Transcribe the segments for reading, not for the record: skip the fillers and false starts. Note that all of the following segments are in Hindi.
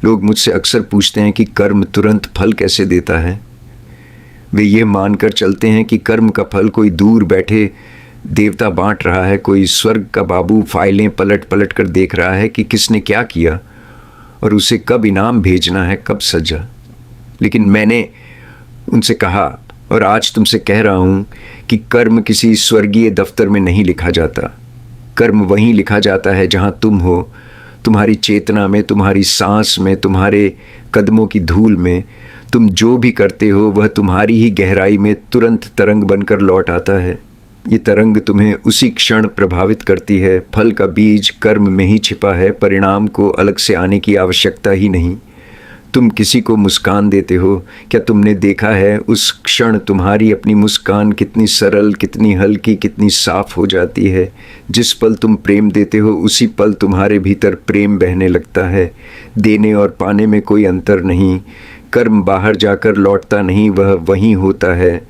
लोग मुझसे अक्सर पूछते हैं कि कर्म तुरंत फल कैसे देता है। वे ये मानकर चलते हैं कि कर्म का फल कोई दूर बैठे देवता बांट रहा है, कोई स्वर्ग का बाबू फाइलें पलट पलट कर देख रहा है कि किसने क्या किया और उसे कब इनाम भेजना है, कब सजा। लेकिन मैंने उनसे कहा और आज तुमसे कह रहा हूँ कि कर्म किसी स्वर्गीय दफ्तर में नहीं लिखा जाता। कर्म वहीं लिखा जाता है जहाँ तुम हो, तुम्हारी चेतना में, तुम्हारी सांस में, तुम्हारे कदमों की धूल में। तुम जो भी करते हो वह तुम्हारी ही गहराई में तुरंत तरंग बनकर लौट आता है। ये तरंग तुम्हें उसी क्षण प्रभावित करती है। फल का बीज कर्म में ही छिपा है, परिणाम को अलग से आने की आवश्यकता ही नहीं। तुम किसी को मुस्कान देते हो, क्या तुमने देखा है उस क्षण तुम्हारी अपनी मुस्कान कितनी सरल, कितनी हल्की, कितनी साफ हो जाती है। जिस पल तुम प्रेम देते हो उसी पल तुम्हारे भीतर प्रेम बहने लगता है। देने और पाने में कोई अंतर नहीं। कर्म बाहर जाकर लौटता नहीं, वह वहीं होता है।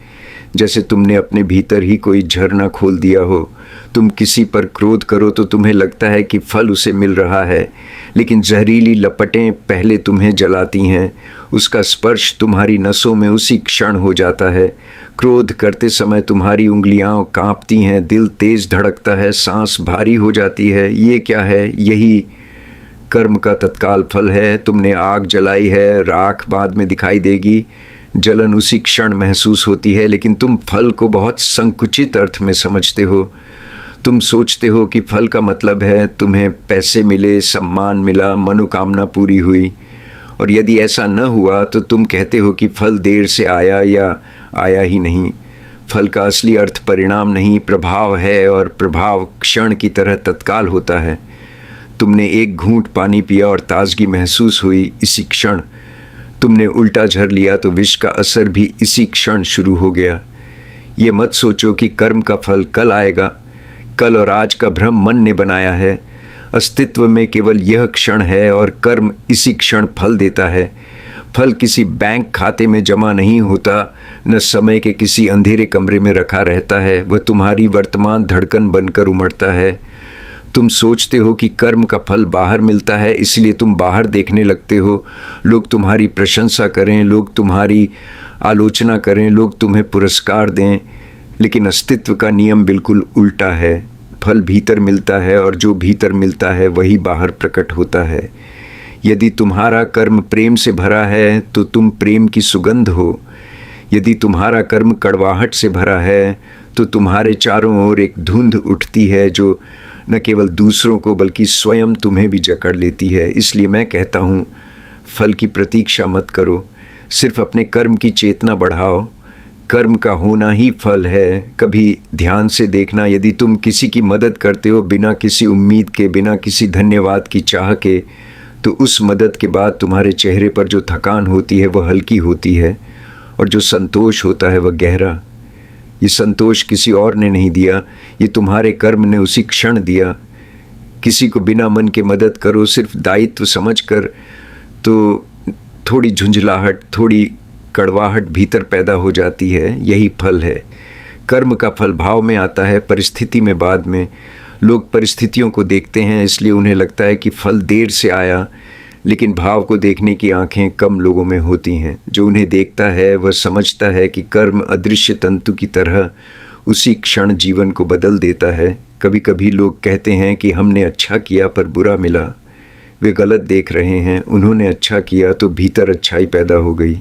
जैसे तुमने अपने भीतर ही कोई झरना खोल दिया हो। तुम किसी पर क्रोध करो तो तुम्हें लगता है कि फल उसे मिल रहा है, लेकिन जहरीली लपटें पहले तुम्हें जलाती हैं। उसका स्पर्श तुम्हारी नसों में उसी क्षण हो जाता है। क्रोध करते समय तुम्हारी उंगलियां कांपती हैं, दिल तेज धड़कता है, सांस भारी हो जाती है। ये क्या है? यही कर्म का तत्काल फल है। तुमने आग जलाई है, राख बाद में दिखाई देगी, जलन उसी क्षण महसूस होती है, लेकिन तुम फल को बहुत संकुचित अर्थ में समझते हो। तुम सोचते हो कि फल का मतलब है तुम्हें पैसे मिले, सम्मान मिला, मनोकामना पूरी हुई। और यदि ऐसा न हुआ तो तुम कहते हो कि फल देर से आया या आया ही नहीं। फल का असली अर्थ परिणाम नहीं, प्रभाव है, और प्रभाव क्षण की तरह तत्काल होता है। तुमने एक घूंट पानी पिया और ताजगी महसूस हुई इसी क्षण। तुमने उल्टा झर लिया तो विष का असर भी इसी क्षण शुरू हो गया। ये मत सोचो कि कर्म का फल कल आएगा। कल और आज का भ्रम मन ने बनाया है। अस्तित्व में केवल यह क्षण है और कर्म इसी क्षण फल देता है। फल किसी बैंक खाते में जमा नहीं होता, न समय के किसी अंधेरे कमरे में रखा रहता है। वह तुम्हारी वर्तमान धड़कन बनकर उमड़ता है। तुम सोचते हो कि कर्म का फल बाहर मिलता है, इसलिए तुम बाहर देखने लगते हो। लोग तुम्हारी प्रशंसा करें, लोग तुम्हारी आलोचना करें, लोग तुम्हें पुरस्कार दें, लेकिन अस्तित्व का नियम बिल्कुल उल्टा है। फल भीतर मिलता है और जो भीतर मिलता है वही बाहर प्रकट होता है। यदि तुम्हारा कर्म प्रेम से भरा है तो तुम प्रेम की सुगंध हो। यदि तुम्हारा कर्म कड़वाहट से भरा है तो तुम्हारे चारों ओर एक धुंध उठती है जो न केवल दूसरों को बल्कि स्वयं तुम्हें भी जकड़ लेती है। इसलिए मैं कहता हूँ, फल की प्रतीक्षा मत करो, सिर्फ अपने कर्म की चेतना बढ़ाओ। कर्म का होना ही फल है। कभी ध्यान से देखना, यदि तुम किसी की मदद करते हो बिना किसी उम्मीद के, बिना किसी धन्यवाद की चाह के, तो उस मदद के बाद तुम्हारे चेहरे पर जो थकान होती है वह हल्की होती है, और जो संतोष होता है वह गहरा। ये संतोष किसी और ने नहीं दिया, ये तुम्हारे कर्म ने उसी क्षण दिया। किसी को बिना मन के मदद करो, सिर्फ दायित्व समझकर, तो थोड़ी झुंझलाहट, थोड़ी कड़वाहट भीतर पैदा हो जाती है। यही फल है। कर्म का फल भाव में आता है, परिस्थिति में बाद में। लोग परिस्थितियों को देखते हैं, इसलिए उन्हें लगता है कि फल देर से आया, लेकिन भाव को देखने की आंखें कम लोगों में होती हैं। जो उन्हें देखता है वह समझता है कि कर्म अदृश्य तंतु की तरह उसी क्षण जीवन को बदल देता है। कभी कभी लोग कहते हैं कि हमने अच्छा किया पर बुरा मिला। वे गलत देख रहे हैं। उन्होंने अच्छा किया तो भीतर अच्छाई पैदा हो गई।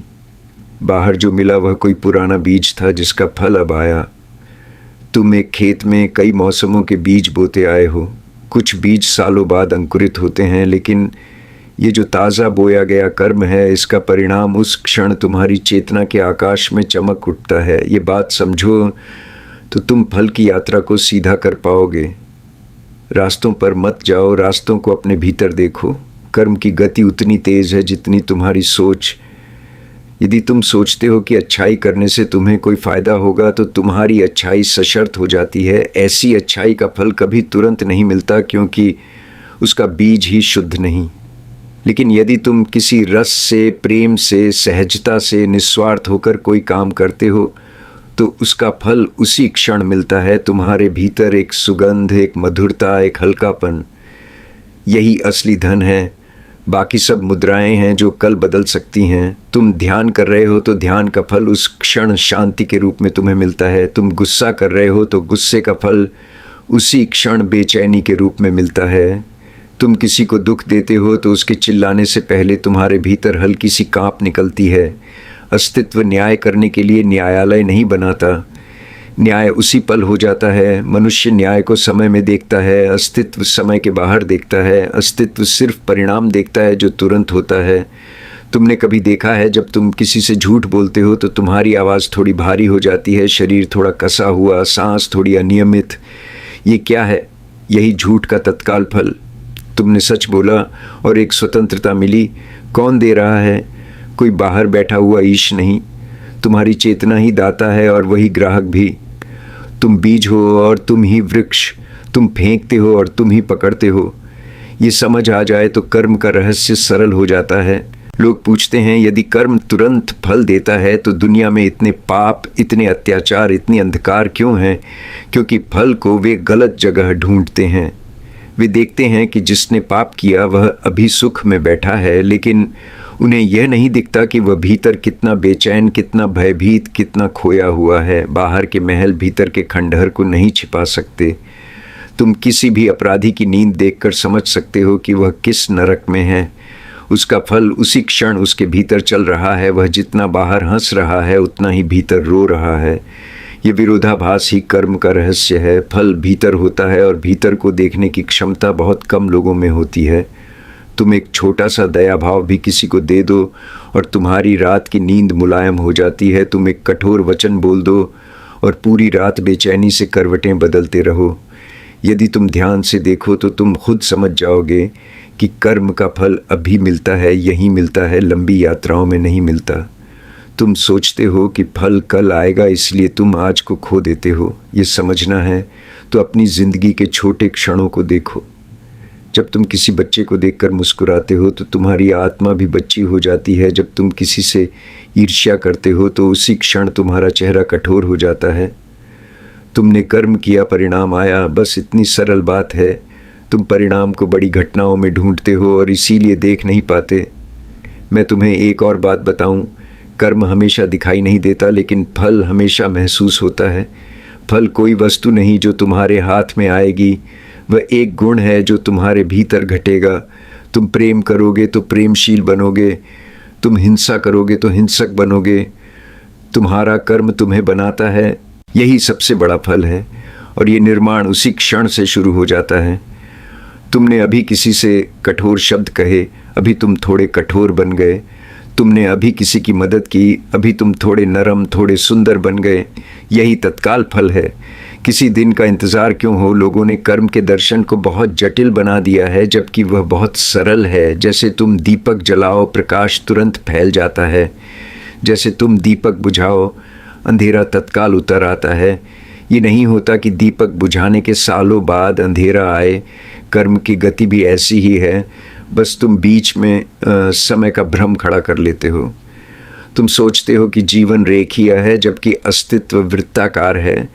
बाहर जो मिला वह कोई पुराना बीज था जिसका फल अब आया। तुम एक खेत में कई मौसमों के बीज बोते आए हो। कुछ बीज सालों बाद अंकुरित होते हैं, लेकिन ये जो ताज़ा बोया गया कर्म है, इसका परिणाम उस क्षण तुम्हारी चेतना के आकाश में चमक उठता है। ये बात समझो तो तुम फल की यात्रा को सीधा कर पाओगे। रास्तों पर मत जाओ, रास्तों को अपने भीतर देखो। कर्म की गति उतनी तेज़ है जितनी तुम्हारी सोच। यदि तुम सोचते हो कि अच्छाई करने से तुम्हें कोई फ़ायदा होगा तो तुम्हारी अच्छाई सशर्त हो जाती है। ऐसी अच्छाई का फल कभी तुरंत नहीं मिलता, क्योंकि उसका बीज ही शुद्ध नहीं। लेकिन यदि तुम किसी रस से, प्रेम से, सहजता से, निस्वार्थ होकर कोई काम करते हो तो उसका फल उसी क्षण मिलता है। तुम्हारे भीतर एक सुगंध, एक मधुरता, एक हल्कापन। यही असली धन है। बाकी सब मुद्राएं हैं जो कल बदल सकती हैं। तुम ध्यान कर रहे हो तो ध्यान का फल उस क्षण शांति के रूप में तुम्हें मिलता है। तुम गुस्सा कर रहे हो तो गुस्से का फल उसी क्षण बेचैनी के रूप में मिलता है। तुम किसी को दुख देते हो तो उसके चिल्लाने से पहले तुम्हारे भीतर हल्की सी कांप निकलती है। अस्तित्व न्याय करने के लिए न्यायालय नहीं बनाता, न्याय उसी पल हो जाता है। मनुष्य न्याय को समय में देखता है, अस्तित्व समय के बाहर देखता है। अस्तित्व सिर्फ परिणाम देखता है जो तुरंत होता है। तुमने कभी देखा है जब तुम किसी से झूठ बोलते हो तो तुम्हारी आवाज़ थोड़ी भारी हो जाती है, शरीर थोड़ा कसा हुआ, सांस थोड़ी अनियमित। ये क्या है? यही झूठ का तत्काल फल। तुमने सच बोला और एक स्वतंत्रता मिली। कौन दे रहा है? कोई बाहर बैठा हुआ ईश नहीं, तुम्हारी चेतना ही दाता है और वही ग्राहक भी। तुम बीज हो और तुम ही वृक्ष, तुम फेंकते हो और तुम ही पकड़ते हो। ये समझ आ जाए तो कर्म का रहस्य सरल हो जाता है। लोग पूछते हैं यदि कर्म तुरंत फल देता है तो दुनिया में इतने पाप, इतने अत्याचार, इतनी अंधकार क्यों हैं? क्योंकि फल को वे गलत जगह ढूंढते हैं। वे देखते हैं कि जिसने पाप किया वह अभी सुख में बैठा है, लेकिन उन्हें यह नहीं दिखता कि वह भीतर कितना बेचैन, कितना भयभीत, कितना खोया हुआ है। बाहर के महल भीतर के खंडहर को नहीं छिपा सकते। तुम किसी भी अपराधी की नींद देखकर समझ सकते हो कि वह किस नरक में है। उसका फल उसी क्षण उसके भीतर चल रहा है। वह जितना बाहर हंस रहा है उतना ही भीतर रो रहा है। ये विरोधाभास ही कर्म का रहस्य है। फल भीतर होता है और भीतर को देखने की क्षमता बहुत कम लोगों में होती है। तुम एक छोटा सा दया भाव भी किसी को दे दो और तुम्हारी रात की नींद मुलायम हो जाती है। तुम एक कठोर वचन बोल दो और पूरी रात बेचैनी से करवटें बदलते रहो। यदि तुम ध्यान से देखो तो तुम खुद समझ जाओगे कि कर्म का फल अभी मिलता है, यहीं मिलता है, लंबी यात्राओं में नहीं मिलता। तुम सोचते हो कि फल कल आएगा, इसलिए तुम आज को खो देते हो। ये समझना है तो अपनी ज़िंदगी के छोटे क्षणों को देखो। जब तुम किसी बच्चे को देखकर मुस्कुराते हो तो तुम्हारी आत्मा भी बच्ची हो जाती है। जब तुम किसी से ईर्ष्या करते हो तो उसी क्षण तुम्हारा चेहरा कठोर हो जाता है। तुमने कर्म किया, परिणाम आया, बस इतनी सरल बात है। तुम परिणाम को बड़ी घटनाओं में ढूंढते हो और इसीलिए देख नहीं पाते। मैं तुम्हें एक और बात बताऊं, कर्म हमेशा दिखाई नहीं देता, लेकिन फल हमेशा महसूस होता है। फल कोई वस्तु नहीं जो तुम्हारे हाथ में आएगी, वह एक गुण है जो तुम्हारे भीतर घटेगा। तुम प्रेम करोगे तो प्रेमशील बनोगे, तुम हिंसा करोगे तो हिंसक बनोगे। तुम्हारा कर्म तुम्हें बनाता है, यही सबसे बड़ा फल है। और ये निर्माण उसी क्षण से शुरू हो जाता है। तुमने अभी किसी से कठोर शब्द कहे, अभी तुम थोड़े कठोर बन गए। तुमने अभी किसी की मदद की, अभी तुम थोड़े नरम, थोड़े सुंदर बन गए। यही तत्काल फल है। किसी दिन का इंतज़ार क्यों हो? लोगों ने कर्म के दर्शन को बहुत जटिल बना दिया है, जबकि वह बहुत सरल है। जैसे तुम दीपक जलाओ, प्रकाश तुरंत फैल जाता है। जैसे तुम दीपक बुझाओ, अंधेरा तत्काल उतर आता है। ये नहीं होता कि दीपक बुझाने के सालों बाद अंधेरा आए। कर्म की गति भी ऐसी ही है, बस तुम बीच में समय का भ्रम खड़ा कर लेते हो। तुम सोचते हो कि जीवन रेखीय है, जबकि अस्तित्व वृत्ताकार है।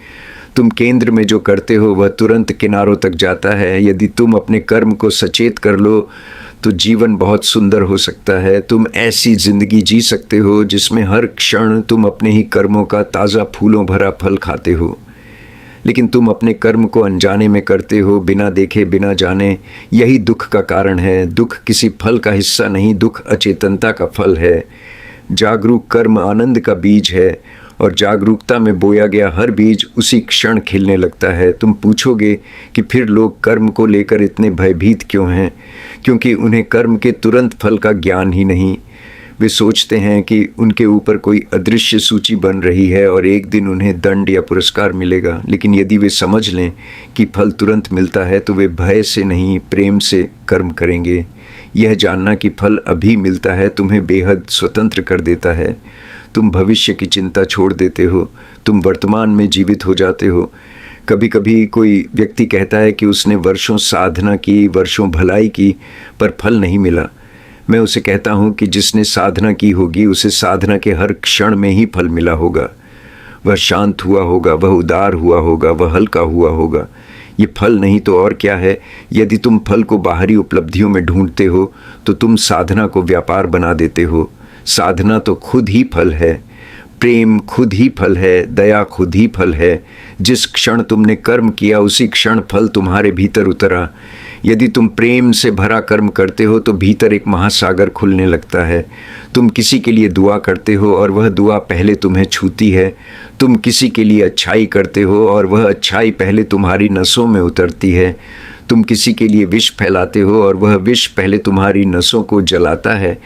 तुम केंद्र में जो करते हो वह तुरंत किनारों तक जाता है। यदि तुम अपने कर्म को सचेत कर लो तो जीवन बहुत सुंदर हो सकता है। तुम ऐसी जिंदगी जी सकते हो जिसमें हर क्षण तुम अपने ही कर्मों का ताज़ा फूलों भरा फल खाते हो। लेकिन तुम अपने कर्म को अनजाने में करते हो, बिना देखे, बिना जाने। यही दुख का कारण है। दुख किसी फल का हिस्सा नहीं, दुख अचेतनता का फल है। जागरूक कर्म आनंद का बीज है और जागरूकता में बोया गया हर बीज उसी क्षण खिलने लगता है। तुम पूछोगे कि फिर लोग कर्म को लेकर इतने भयभीत क्यों हैं? क्योंकि उन्हें कर्म के तुरंत फल का ज्ञान ही नहीं। वे सोचते हैं कि उनके ऊपर कोई अदृश्य सूची बन रही है और एक दिन उन्हें दंड या पुरस्कार मिलेगा। लेकिन यदि वे समझ लें कि फल तुरंत मिलता है तो वे भय से नहीं, प्रेम से कर्म करेंगे। यह जानना कि फल अभी मिलता है तुम्हें बेहद स्वतंत्र कर देता है। तुम भविष्य की चिंता छोड़ देते हो, तुम वर्तमान में जीवित हो जाते हो। कभी कभी कोई व्यक्ति कहता है कि उसने वर्षों साधना की, वर्षों भलाई की, पर फल नहीं मिला। मैं उसे कहता हूँ कि जिसने साधना की होगी उसे साधना के हर क्षण में ही फल मिला होगा। वह शांत हुआ होगा, वह उदार हुआ होगा, वह हल्का हुआ होगा। ये फल नहीं तो और क्या है। यदि तुम फल को बाहरी उपलब्धियों में ढूंढते हो तो तुम साधना को व्यापार बना देते हो। साधना तो खुद ही फल है, प्रेम खुद ही फल है, दया खुद ही फल है। जिस क्षण तुमने कर्म किया उसी क्षण फल तुम्हारे भीतर उतरा। यदि तुम प्रेम से भरा कर्म करते हो तो भीतर एक महासागर खुलने लगता है। तुम किसी के लिए दुआ करते हो और वह दुआ पहले तुम्हें छूती है। तुम किसी के लिए अच्छाई करते हो और वह अच्छाई पहले तुम्हारी नसों में उतरती है। तुम किसी के लिए विष फैलाते हो और वह विष पहले तुम्हारी नसों को जलाता है।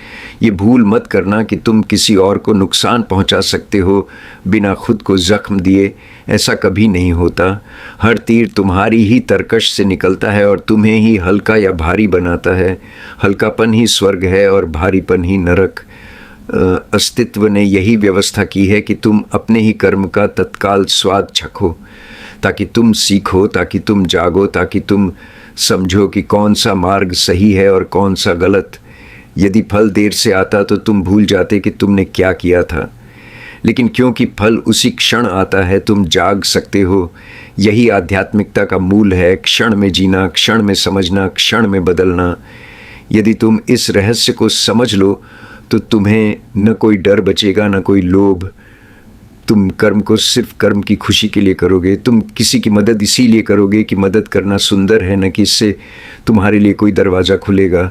ये भूल मत करना कि तुम किसी और को नुकसान पहुंचा सकते हो बिना खुद को जख्म दिए। ऐसा कभी नहीं होता। हर तीर तुम्हारी ही तरकश से निकलता है और तुम्हें ही हल्का या भारी बनाता है। हल्कापन ही स्वर्ग है और भारीपन ही नरक। अस्तित्व ने यही व्यवस्था की है कि तुम अपने ही कर्म का तत्काल स्वाद चखो, ताकि तुम सीखो, ताकि तुम जागो, ताकि तुम समझो कि कौन सा मार्ग सही है और कौन सा गलत। यदि फल देर से आता तो तुम भूल जाते कि तुमने क्या किया था, लेकिन क्योंकि फल उसी क्षण आता है तुम जाग सकते हो। यही आध्यात्मिकता का मूल है, क्षण में जीना, क्षण में समझना, क्षण में बदलना। यदि तुम इस रहस्य को समझ लो तो तुम्हें न कोई डर बचेगा, न कोई लोभ। तुम कर्म को सिर्फ कर्म की खुशी के लिए करोगे। तुम किसी की मदद इसीलिए करोगे कि मदद करना सुंदर है, न कि इससे तुम्हारे लिए कोई दरवाज़ा खुलेगा।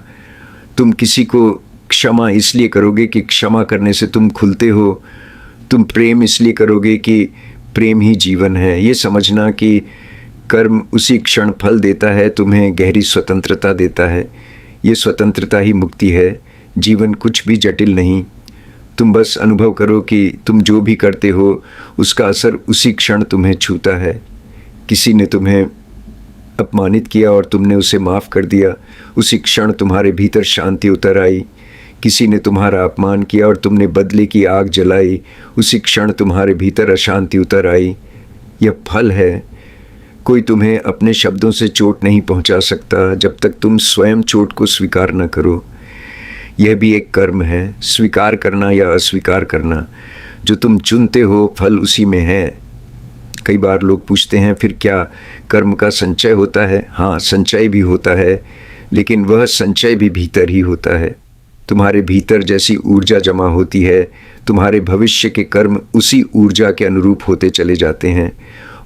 तुम किसी को क्षमा इसलिए करोगे कि क्षमा करने से तुम खुलते हो। तुम प्रेम इसलिए करोगे कि प्रेम ही जीवन है। ये समझना कि कर्म उसी क्षण फल देता है, तुम्हें गहरी स्वतंत्रता देता है। ये स्वतंत्रता ही मुक्ति है। जीवन कुछ भी जटिल नहीं। तुम बस अनुभव करो कि तुम जो भी करते हो उसका असर उसी क्षण तुम्हें छूता है। किसी ने तुम्हें अपमानित किया और तुमने उसे माफ़ कर दिया, उसी क्षण तुम्हारे भीतर शांति उतर आई। किसी ने तुम्हारा अपमान किया और तुमने बदले की आग जलाई, उसी क्षण तुम्हारे भीतर अशांति उतर आई। यह फल है। कोई तुम्हें अपने शब्दों से चोट नहीं पहुंचा सकता जब तक तुम स्वयं चोट को स्वीकार न करो। यह भी एक कर्म है, स्वीकार करना या अस्वीकार करना। जो तुम चुनते हो फल उसी में है। कई बार लोग पूछते हैं फिर क्या कर्म का संचय होता है? हाँ, संचय भी होता है, लेकिन वह संचय भी भीतर ही होता है। तुम्हारे भीतर जैसी ऊर्जा जमा होती है, तुम्हारे भविष्य के कर्म उसी ऊर्जा के अनुरूप होते चले जाते हैं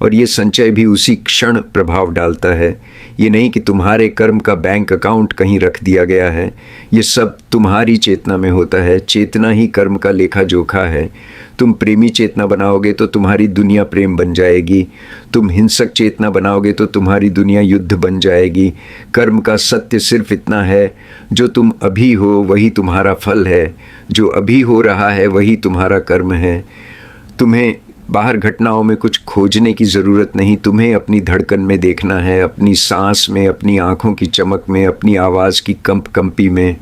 और ये संचय भी उसी क्षण प्रभाव डालता है। ये नहीं कि तुम्हारे कर्म का बैंक अकाउंट कहीं रख दिया गया है। ये सब तुम्हारी चेतना में होता है। चेतना ही कर्म का लेखा जोखा है। तुम प्रेमी चेतना बनाओगे तो तुम्हारी दुनिया प्रेम बन जाएगी। तुम हिंसक चेतना बनाओगे तो तुम्हारी दुनिया युद्ध बन जाएगी। कर्म का सत्य सिर्फ इतना है, जो तुम अभी हो वही तुम्हारा फल है। जो अभी हो रहा है वही तुम्हारा कर्म है। तुम्हें बाहर घटनाओं में कुछ खोजने की ज़रूरत नहीं। तुम्हें अपनी धड़कन में देखना है, अपनी सांस में, अपनी आँखों की चमक में, अपनी आवाज़ की कंपी में।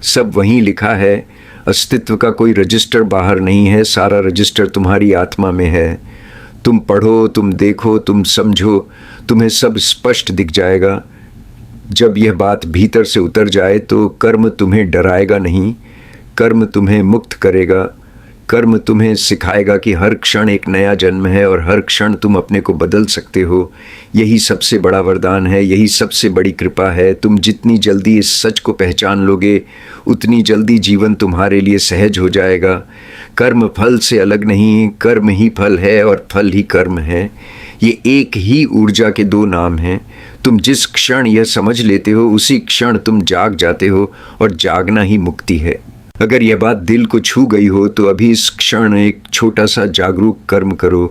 सब वहीं लिखा है। अस्तित्व का कोई रजिस्टर बाहर नहीं है, सारा रजिस्टर तुम्हारी आत्मा में है। तुम पढ़ो, तुम देखो, तुम समझो, तुम्हें सब स्पष्ट दिख जाएगा। जब यह बात भीतर से उतर जाए तो कर्म तुम्हें डराएगा नहीं, कर्म तुम्हें मुक्त करेगा। कर्म तुम्हें सिखाएगा कि हर क्षण एक नया जन्म है और हर क्षण तुम अपने को बदल सकते हो। यही सबसे बड़ा वरदान है, यही सबसे बड़ी कृपा है। तुम जितनी जल्दी इस सच को पहचान लोगे उतनी जल्दी जीवन तुम्हारे लिए सहज हो जाएगा। कर्म फल से अलग नहीं, कर्म ही फल है और फल ही कर्म है। ये एक ही ऊर्जा के दो नाम हैं। तुम जिस क्षण यह समझ लेते हो उसी क्षण तुम जाग जाते हो और जागना ही मुक्ति है। अगर यह बात दिल को छू गई हो तो अभी इस क्षण एक छोटा सा जागरूक कर्म करो।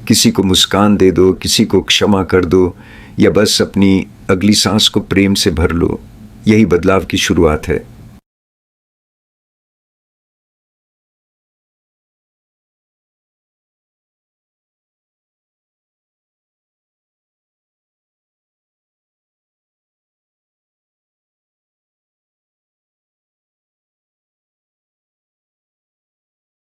किसी को मुस्कान दे दो, किसी को क्षमा कर दो, या बस अपनी अगली सांस को प्रेम से भर लो। यही बदलाव की शुरुआत है।